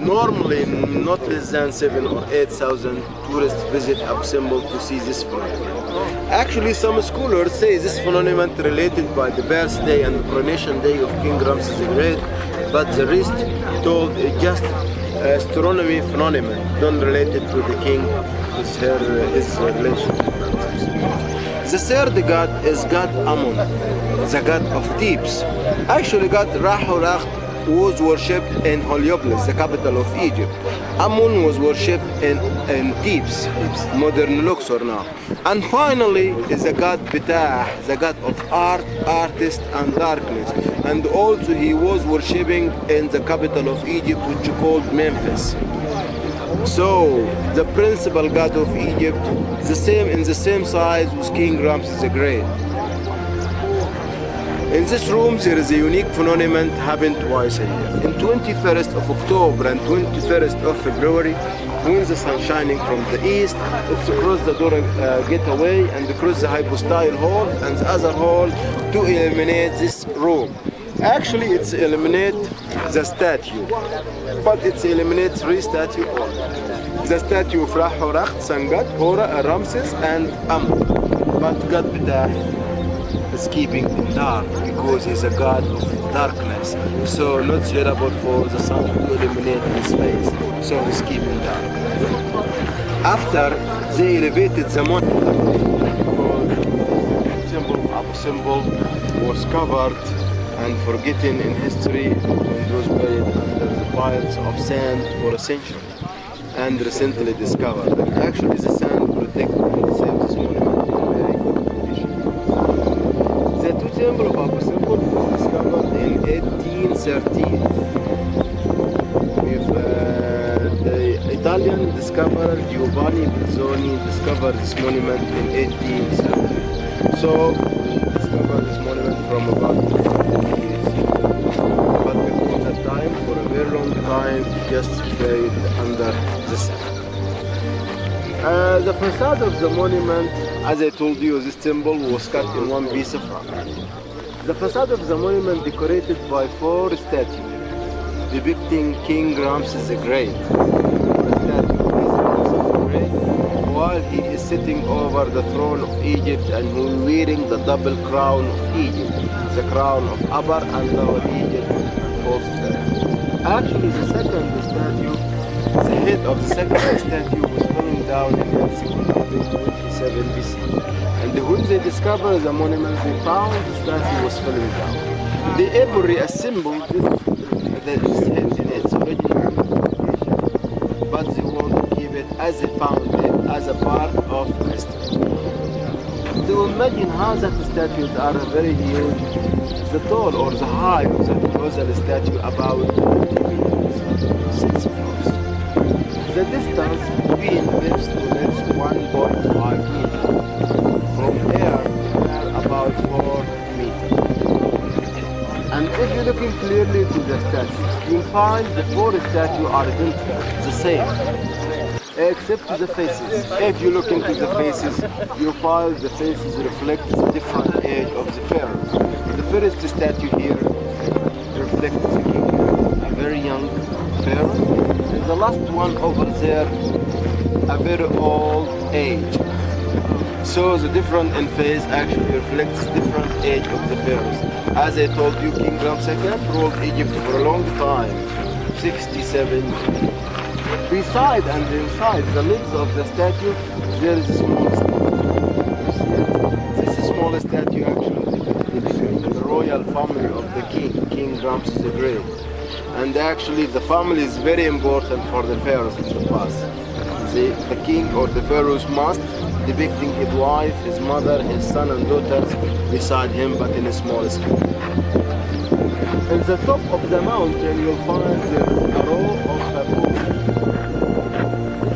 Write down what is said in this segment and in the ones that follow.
Normally, not less than 7 or 8,000 tourists visit Abu Simbel to see this phenomenon. Actually, some scholars say this phenomenon related by the birthday and coronation day of King Ramses the Great, but the rest told it just astronomy phenomenon, not related to the king, his relation. The third god is God Amun, the god of Thebes. Actually, God Ra-Horakhty was worshipped in Heliopolis, the capital of Egypt. Amun was worshipped in Thebes, modern Luxor now. And finally is the god Ptah, the god of art, artist and darkness. And also he was worshipping in the capital of Egypt, which is called Memphis. So the principal god of Egypt, in the same size was King Ramses the Great. In this room there is a unique phenomenon happened twice a year. In 21st of October and 21st of February, when the sun shining from the east, it's across the door getaway and across the hypostyle hall and the other hall to illuminate this room. Actually, it's eliminate the statue, but it's eliminate three statues. The statue of Ra-Horakhty, Sun God, Hora, Ramses, and Amun. But God Ptah is keeping in dark because he's a god of darkness. So not suitable for the sun to illuminate his face. So he's keeping dark. After they elevated the monument, the temple of Abu Simbel was covered and forgotten in history and was buried under the piles of sand for a century and recently discovered. And actually the sand protects and saves this monument in a very good condition. The two temple of Abu Simbel was discovered in 1813 with the Italian discoverer Giovanni Pizzoni discovered this monument in 1830. So discovered this monument from about time, for a very long time, just buried under the sand. The facade of the monument, as I told you, this temple was cut in one piece of rock. The facade of the monument decorated by 4 statues depicting King Ramses the Great. The statue of Ramses the Great, while he is sitting over the throne of Egypt and wearing the double crown of Egypt, the crown of Upper and Lower Egypt. Actually, the second statue, the head of the second statue was falling down in 27 BC. And when they discovered the monument, they found the statue was falling down. They ever reassembled this head in its original location, but they want to keep it as they found it, as a part of history. To imagine how that statues are very huge. The tall or the height of the colossal statue about 20 meters, 6 floors. The distance between lips to lips 1.5 meters. From air to air about 4 meters. And if you're looking clearly to the statues, you'll find the 4 statues are identical, the same. Except the faces. If you look into the faces, you find the faces reflect the different age of the pharaohs. The first statue here reflects the king, a very young pharaoh, and the last one over there, a very old age. So the difference in face actually reflects different age of the pharaohs. As I told you, King Ramses II ruled Egypt for a long time, 67 years. Beside and inside the legs of the statue, there is a small statue. This small statue actually depicts the royal family of the king, King Ramses the Great. And actually the family is very important for the pharaohs in the past. The king or the pharaoh's mast depicting his wife, his mother, his son and daughters beside him, but in a small scale. In the top of the mountain you'll find a row of baboons.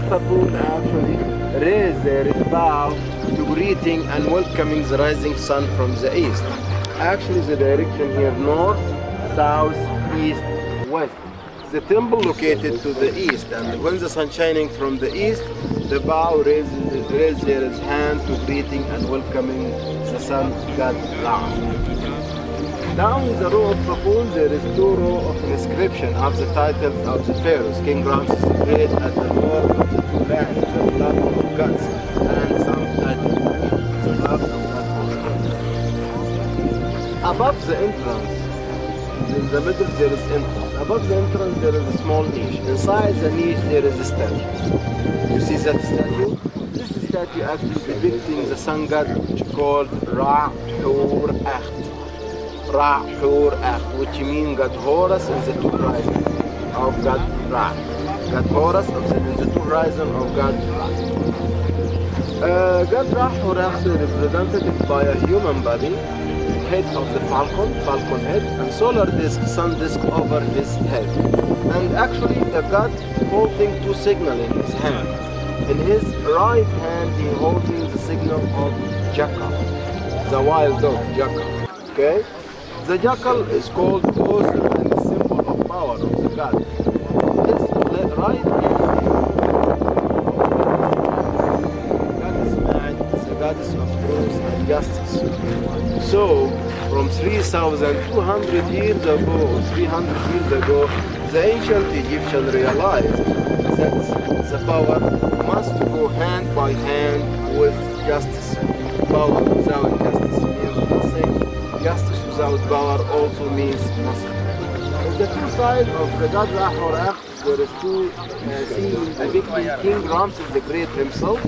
Baboon actually raise their bow to greeting and welcoming the rising sun from the east. Actually the direction here north, south, east, west. The temple located to the east, and when the sun shining from the east, the bow raises their hand to greeting and welcoming the sun god Ra. Down the row of baboons, there is two rows of inscription of the titles of the pharaohs. King Ramses the Great at the north of the two lands, the blood of gods, and some titles, the blood of gods. Above the entrance, in the middle there is entrance. Above the entrance there is a small niche. Inside the niche there is a statue. You see that statue? This statue actually depicting the sun god called Ra-Horakhty. Ra-Horakhty, which means God Horus in the two horizons of God Ra. God Horus in the two horizons of God Ra. God Ra-Horakhty is represented by a human body, head of the falcon head, and solar disk, sun disk over his head. And actually the god holding two signals in his hand. In his right hand he holding the signal of jackal, the wild dog jackal. Okay? The jackal is called Ozer and the symbol of power of the god. His right hand is the goddess of truth and justice. So, from 3,200 years ago, 300 years ago, the ancient Egyptians realized that the power must go hand by hand with justice. Power without justice means nothing. Justice without power also means nothing. On the two sides of the god Ra-Horakhty, there is two scenes depicting King Ramses the Great himself,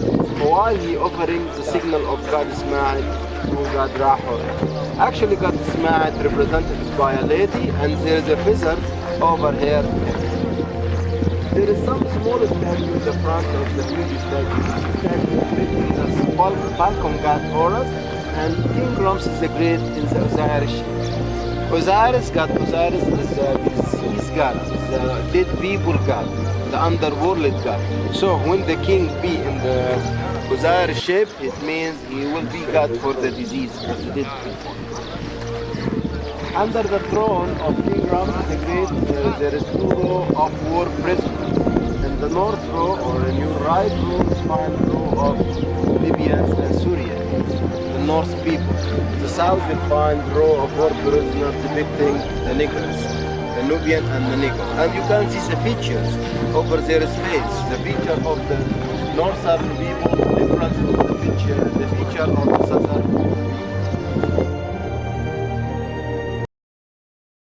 while he offering the signal of God Ismail to God Ra-Horakhty. Actually, God Ismail represented by a lady, and there is a wizard over here. There is some small statue in the front of the huge statue. This statue depicting the falcon god Horus and King Ramses the Great in the Osiris shape. God Osiris is the disease god, the dead people god, the underworld god. So when the king be in the Osiris shape, it means he will be god for the disease of the dead people. Under the throne of King Ramses the Great, there is two rows of war prisoners. In the north row, or in your right row, you find a row of Libyans and Syrians, the North people. The south you find a row of war prisoners depicting the Negroes, the Nubian and the Negro. And you can see the features over their face. The feature of the northern people different from the feature of the southern people.